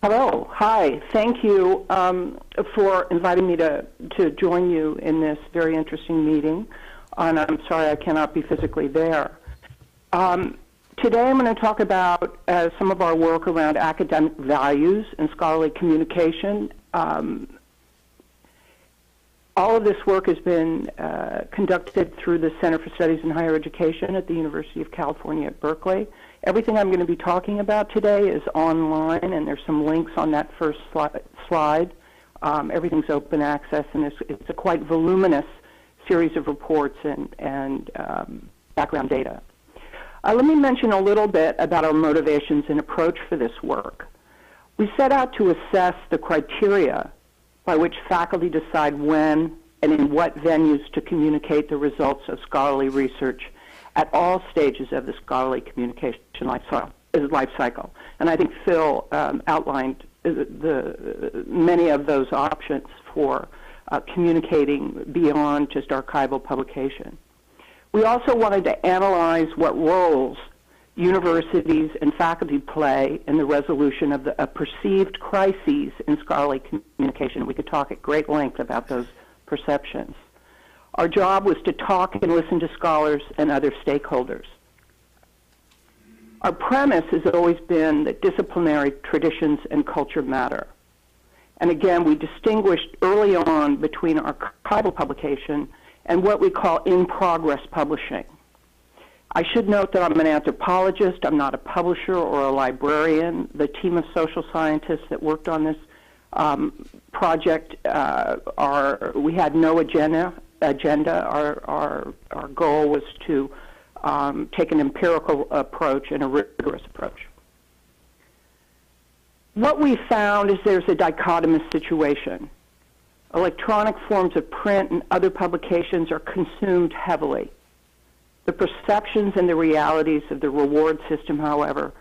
Hello. Hi. Thank you for inviting me to join you in this very interesting meeting. And I'm sorry I cannot be physically there. Today I'm going to talk about some of our work around academic values and scholarly communication. All of this work has been conducted through the Center for Studies in Higher Education at the University of California at Berkeley. Everything I'm going to be talking about today is online, and there's some links on that first slide. Everything's open access, and it's a quite voluminous series of reports and background data. Let me mention a little bit about our motivations and approach for this work. We set out to assess the criteria by which faculty decide when and in what venues to communicate the results of scholarly research at all stages of the scholarly communication life cycle. And I think Phil outlined many of those options for communicating beyond just archival publication. We also wanted to analyze what roles universities and faculty play in the resolution of perceived crises in scholarly communication. We could talk at great length about those perceptions. Our job was to talk and listen to scholars and other stakeholders. Our premise has always been that disciplinary traditions and culture matter. And again, we distinguished early on between archival publication and what we call in-progress publishing. I should note that I'm an anthropologist. I'm not a publisher or a librarian. The team of social scientists that worked on this project we had no agenda. Our goal was to take an empirical approach and a rigorous approach. What we found is there's a dichotomous situation. Electronic forms of print and other publications are consumed heavily. The perceptions and the realities of the reward system, however,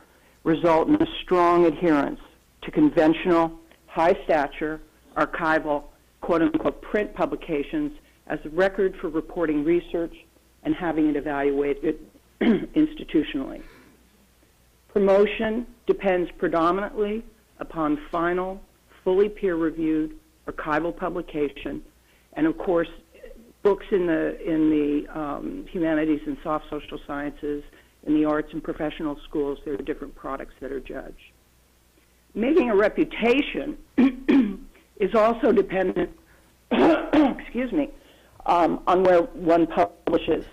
result in a strong adherence to conventional, high-stature, archival, quote-unquote, print publications as a record for reporting research and having it evaluated institutionally. Promotion depends predominantly upon final, fully peer-reviewed archival publication, and of course, books in the humanities and soft social sciences, in the arts and professional schools, there are different products that are judged. Making a reputation is also dependent, excuse me, on where one publishes,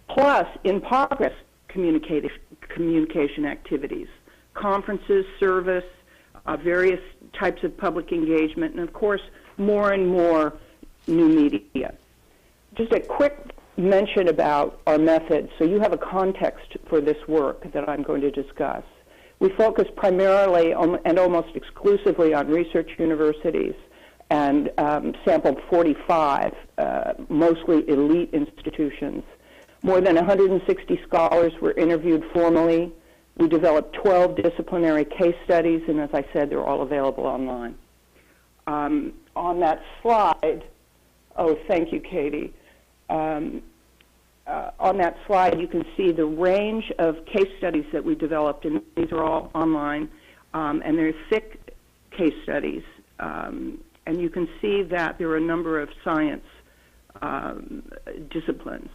plus in-progress communication activities, conferences, service, various types of public engagement, and of course, more and more new media. Just a quick mention about our method, so you have a context for this work that I'm going to discuss. We focus primarily and almost exclusively on research universities and sampled 45, mostly elite institutions. More than 160 scholars were interviewed formally. We developed 12 disciplinary case studies, and as I said, they're all available online. On that slide, oh, thank you, Katie. On that slide, you can see the range of case studies that we developed, and these are all online, and they're thick case studies. And you can see that there are a number of science disciplines.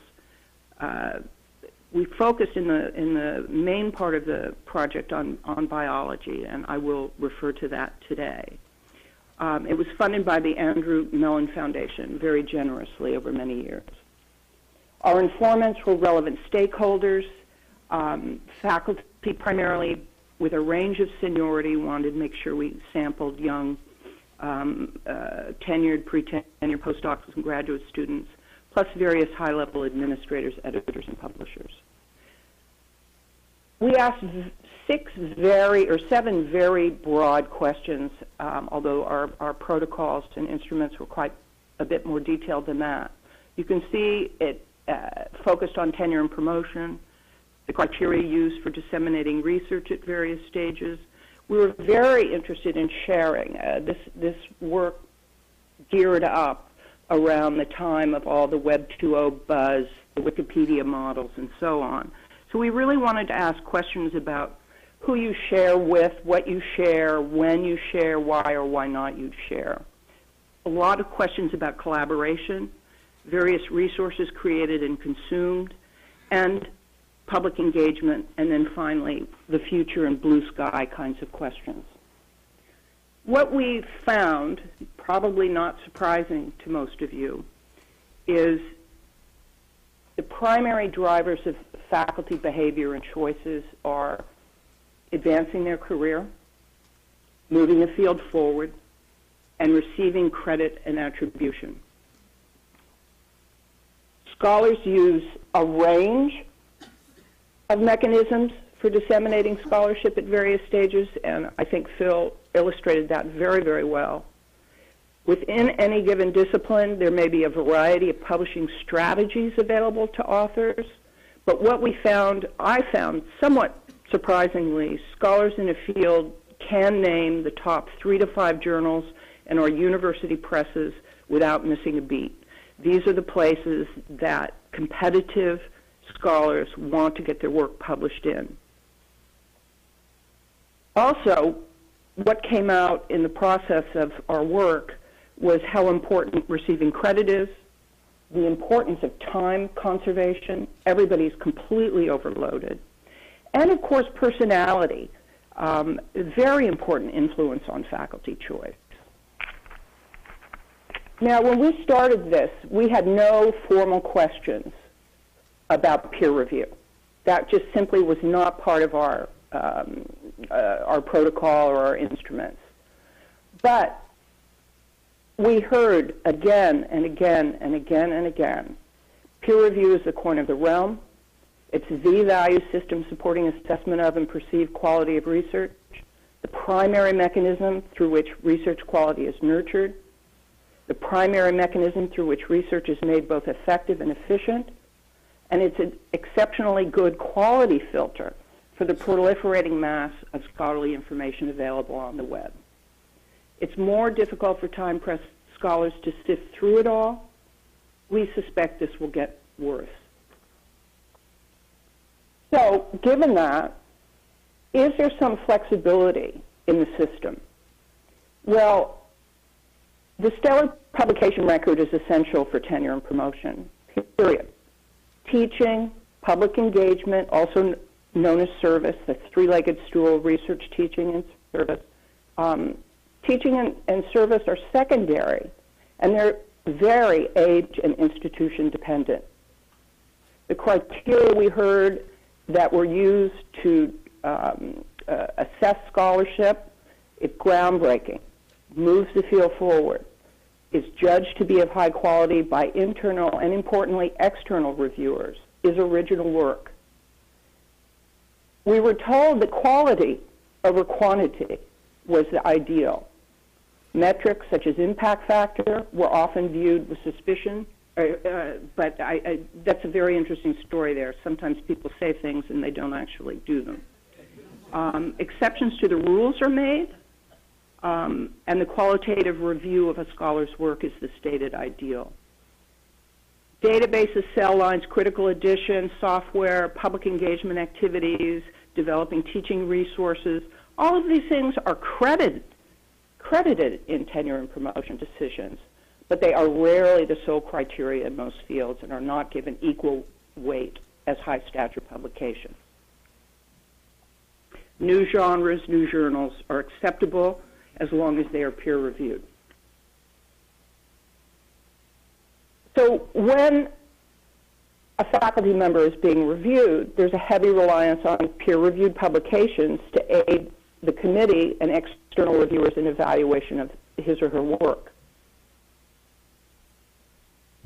We focused in the main part of the project on biology, and I will refer to that today. It was funded by the Andrew Mellon Foundation very generously over many years. Our informants were relevant stakeholders, faculty primarily with a range of seniority, wanted to make sure we sampled young, tenured, pre-tenured postdocs and graduate students, plus various high-level administrators, editors, and publishers. We asked seven very broad questions, although our protocols and instruments were quite a bit more detailed than that. You can see it focused on tenure and promotion, the criteria used for disseminating research at various stages. We were very interested in sharing. This work geared up around the time of all the Web 2.0 buzz, the Wikipedia models, and so on. So we really wanted to ask questions about who you share with, what you share, when you share, why or why not you share. A lot of questions about collaboration, various resources created and consumed, and public engagement, and then finally the future and blue sky kinds of questions. What we found, probably not surprising to most of you, is the primary drivers of faculty behavior and choices are advancing their career, moving the field forward, and receiving credit and attribution. Scholars use a range of mechanisms for disseminating scholarship at various stages, and I think Phil illustrated that very, very well. Within any given discipline, there may be a variety of publishing strategies available to authors, but what I found somewhat surprisingly, scholars in a field can name the top 3 to 5 journals and our university presses without missing a beat. These are the places that competitive scholars want to get their work published in. Also, what came out in the process of our work was how important receiving credit is, the importance of time conservation. Everybody's completely overloaded. And of course, personality, very important influence on faculty choice. Now, when we started this, we had no formal questions about peer review. That just simply was not part of our protocol or our instruments. But we heard again and again and again and again, peer review is the coin of the realm. It's the value system supporting assessment of and perceived quality of research, the primary mechanism through which research quality is nurtured, the primary mechanism through which research is made both effective and efficient, and it's an exceptionally good quality filter for the proliferating mass of scholarly information available on the web. It's more difficult for time-pressed scholars to sift through it all. We suspect this will get worse. So, given that, is there some flexibility in the system? Well, the stellar publication record is essential for tenure and promotion, period. Teaching, public engagement, also known as service, the three-legged stool, research, teaching, and service. Teaching and service are secondary, and they're very age and institution dependent. The criteria we heard that were used to assess scholarship is groundbreaking, moves the field forward, is judged to be of high quality by internal and, importantly, external reviewers, is original work. We were told that quality over quantity was the ideal. Metrics such as impact factor were often viewed with suspicion, but that's a very interesting story there. Sometimes people say things and they don't actually do them. Exceptions to the rules are made, and the qualitative review of a scholar's work is the stated ideal. Databases, cell lines, critical edition, software, public engagement activities, developing teaching resources, all of these things are credited in tenure and promotion decisions, but they are rarely the sole criteria in most fields and are not given equal weight as high stature publications. New genres, new journals are acceptable as long as they are peer reviewed. So when a faculty member is being reviewed, there's a heavy reliance on peer-reviewed publications to aid the committee and external reviewers in evaluation of his or her work.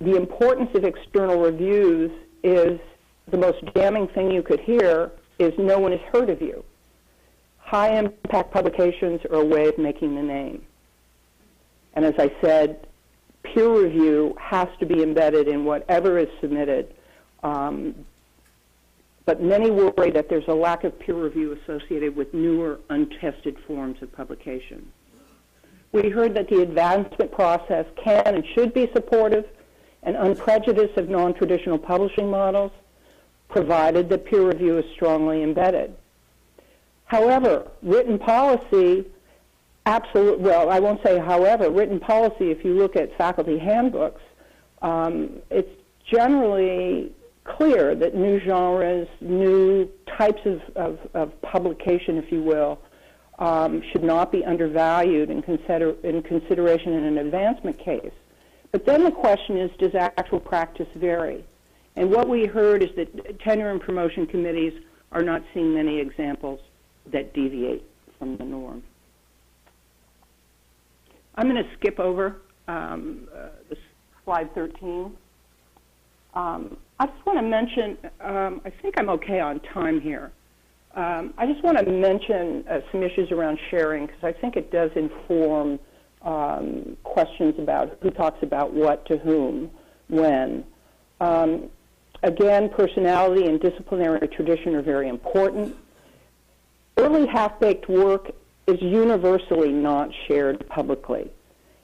The importance of external reviews is the most damning thing you could hear is no one has heard of you. High-impact publications are a way of making the name. And as I said, peer review has to be embedded in whatever is submitted. But many worry that there's a lack of peer review associated with newer, untested forms of publication. We heard that the advancement process can and should be supportive and unprejudiced of non-traditional publishing models, provided that peer review is strongly embedded. However, written policy, well, I won't say however, written policy, if you look at faculty handbooks, it's generally clear that new genres, new types of publication, if you will, should not be undervalued in consideration in an advancement case. But then the question is, does actual practice vary? And what we heard is that tenure and promotion committees are not seeing many examples that deviate from the norm. I'm going to skip over slide 13. I just want to mention, I think I'm okay on time here. I just want to mention some issues around sharing, because I think it does inform questions about who talks about what to whom, when. Again, personality and disciplinary tradition are very important. Early half-baked work is universally not shared publicly.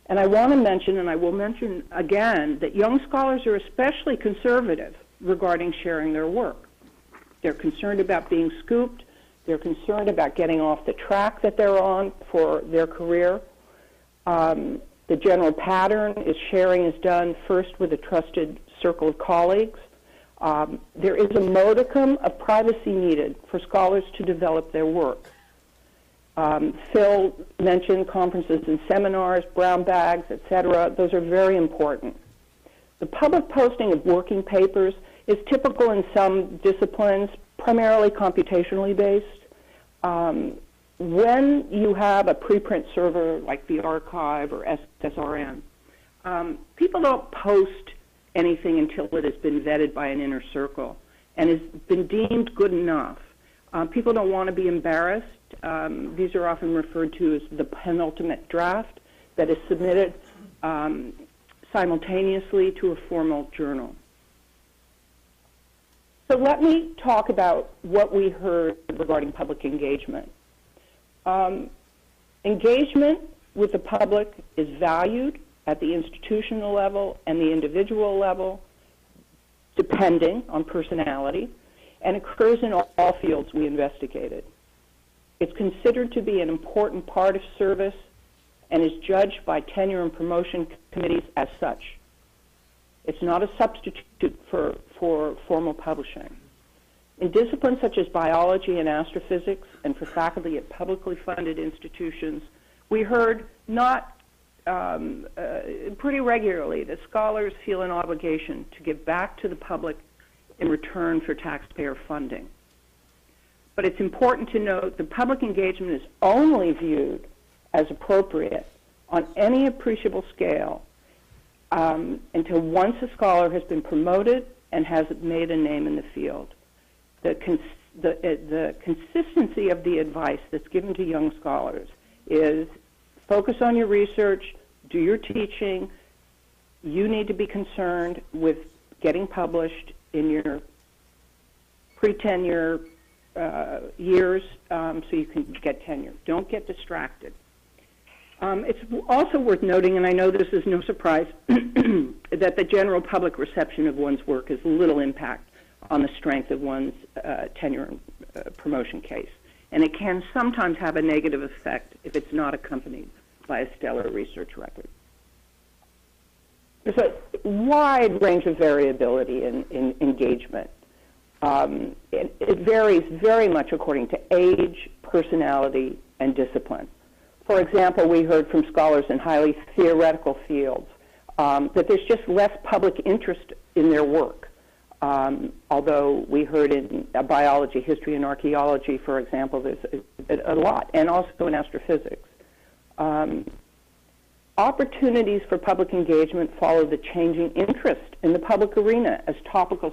And I want to mention, and I will mention again, that young scholars are especially conservative regarding sharing their work. They're concerned about being scooped. They're concerned about getting off the track that they're on for their career. The general pattern is sharing is done first with a trusted circle of colleagues. There is a modicum of privacy needed for scholars to develop their work. Phil mentioned conferences and seminars, brown bags, etc. Those are very important. The public posting of working papers is typical in some disciplines, primarily computationally based. When you have a preprint server like the archive or SRN, people don't post anything until it has been vetted by an inner circle and has been deemed good enough. People don't want to be embarrassed. These are often referred to as the penultimate draft that is submitted simultaneously to a formal journal. So let me talk about what we heard regarding public engagement. Engagement with the public is valued at the institutional level and the individual level, depending on personality, and occurs in all fields we investigated. It's considered to be an important part of service and is judged by tenure and promotion committees as such. It's not a substitute for formal publishing. In disciplines such as biology and astrophysics, and for faculty at publicly funded institutions, we heard pretty regularly that scholars feel an obligation to give back to the public in return for taxpayer funding. But it's important to note that public engagement is only viewed as appropriate on any appreciable scale until once a scholar has been promoted and has made a name in the field. The consistency of the advice that's given to young scholars is focus on your research, do your teaching. You need to be concerned with getting published in your pre-tenure years so you can get tenure. Don't get distracted. It's also worth noting, and I know this is no surprise, that the general public reception of one's work has little impact on the strength of one's tenure and promotion case. And it can sometimes have a negative effect if it's not accompanied by a stellar research record. There's a wide range of variability in engagement. It varies very much according to age, personality, and discipline. For example, we heard from scholars in highly theoretical fields that there's just less public interest in their work. Although we heard in biology, history, and archaeology, for example, there's a lot, and also in astrophysics. Opportunities for public engagement follow the changing interest in the public arena as topical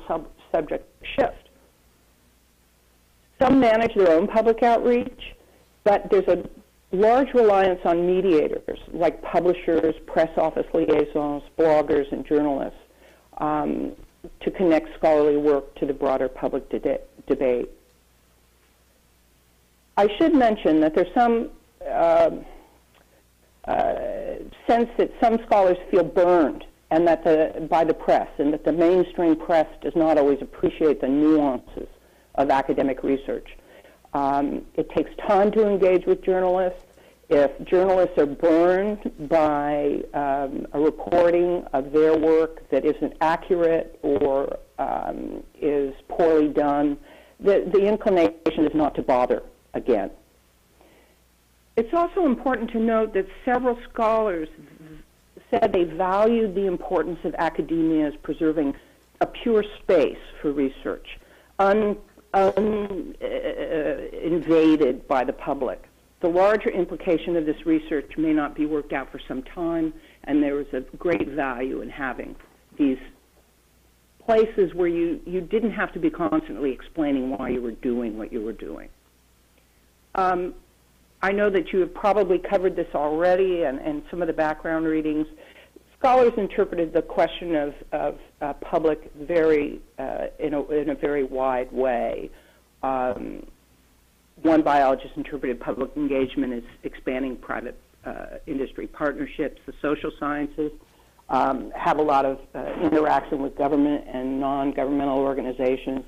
subjects shift. Some manage their own public outreach, but there's a large reliance on mediators like publishers, press office liaisons, bloggers, and journalists to connect scholarly work to the broader public debate. I should mention that there's some sense that some scholars feel burned and that by the press, and that the mainstream press does not always appreciate the nuances of academic research. It takes time to engage with journalists. If journalists are burned by a reporting of their work that isn't accurate or is poorly done, the inclination is not to bother again. It's also important to note that several scholars said they valued the importance of academia as preserving a pure space for research, invaded by the public. The larger implication of this research may not be worked out for some time, and there was a great value in having these places where you didn't have to be constantly explaining why you were doing what you were doing. I know that you have probably covered this already, and some of the background readings. Scholars interpreted the question of public in a very wide way. One biologist interpreted public engagement as expanding private industry partnerships. The social sciences have a lot of interaction with government and non-governmental organizations.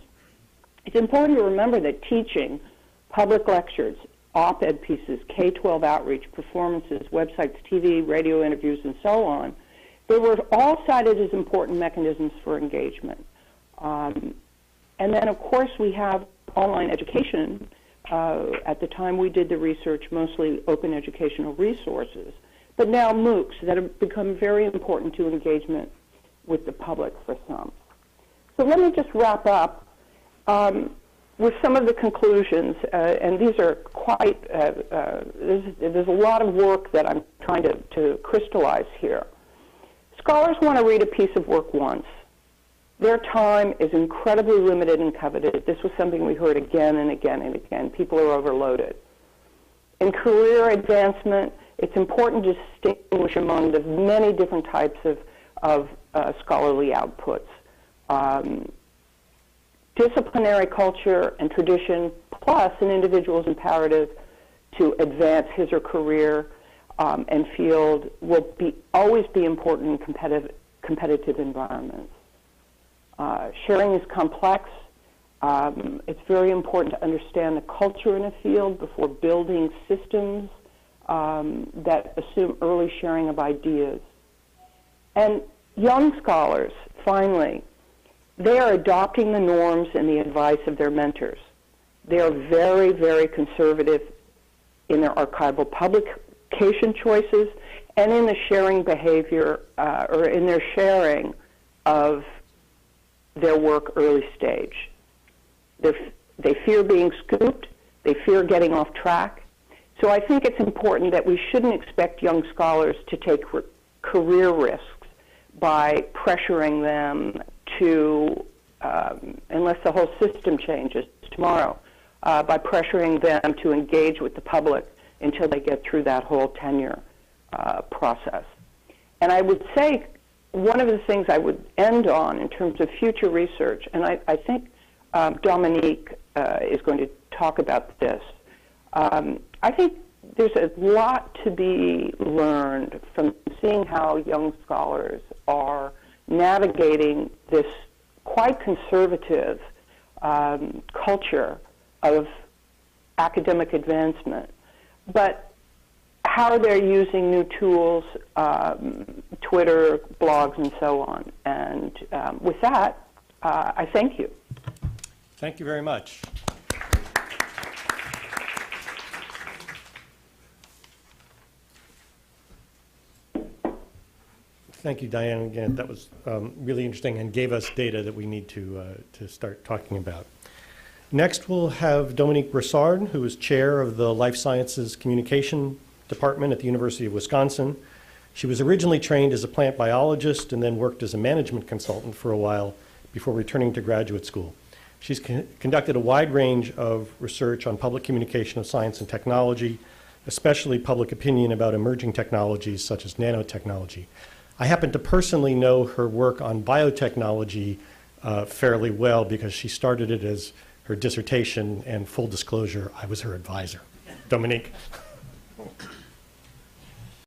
It's important to remember that teaching, public lectures, op-ed pieces, K-12 outreach, performances, websites, TV, radio interviews, and so on, they were all cited as important mechanisms for engagement. And then, of course, we have online education. At the time we did the research, mostly open educational resources, but now MOOCs that have become very important to engagement with the public for some. So let me just wrap up with some of the conclusions, and these are quite, there's a lot of work that I'm trying to crystallize here. Scholars want to read a piece of work once. Their time is incredibly limited and coveted. This was something we heard again and again and again. People are overloaded. In career advancement, it's important to distinguish among the many different types of scholarly outputs. Disciplinary culture and tradition, plus an individual's imperative to advance his or career and field will always be important in competitive environments. Sharing is complex. It's very important to understand the culture in a field before building systems that assume early sharing of ideas. And young scholars, finally, they are adopting the norms and the advice of their mentors. They are very, very conservative in their archival publication choices and in the sharing behavior or in their sharing of their work early stage. They fear being scooped. They fear getting off track. So I think it's important that we shouldn't expect young scholars to take career risks by pressuring them to, unless the whole system changes tomorrow, by pressuring them to engage with the public until they get through that whole tenure process. And I would say one of the things I would end on in terms of future research, and I think Dominique is going to talk about this, I think there's a lot to be learned from seeing how young scholars are navigating this quite conservative culture of academic advancement, but how they're using new tools, Twitter, blogs, and so on. And with that, I thank you. Thank you very much. Thank you, Diane. Again, that was really interesting and gave us data that we need to start talking about. Next, we'll have Dominique Broussard, who is chair of the Life Sciences Communication Department at the University of Wisconsin. She was originally trained as a plant biologist and then worked as a management consultant for a while before returning to graduate school. She's conducted a wide range of research on public communication of science and technology, especially public opinion about emerging technologies such as nanotechnology. I happen to personally know her work on biotechnology fairly well because she started it as her dissertation, and full disclosure, I was her advisor. Dominique.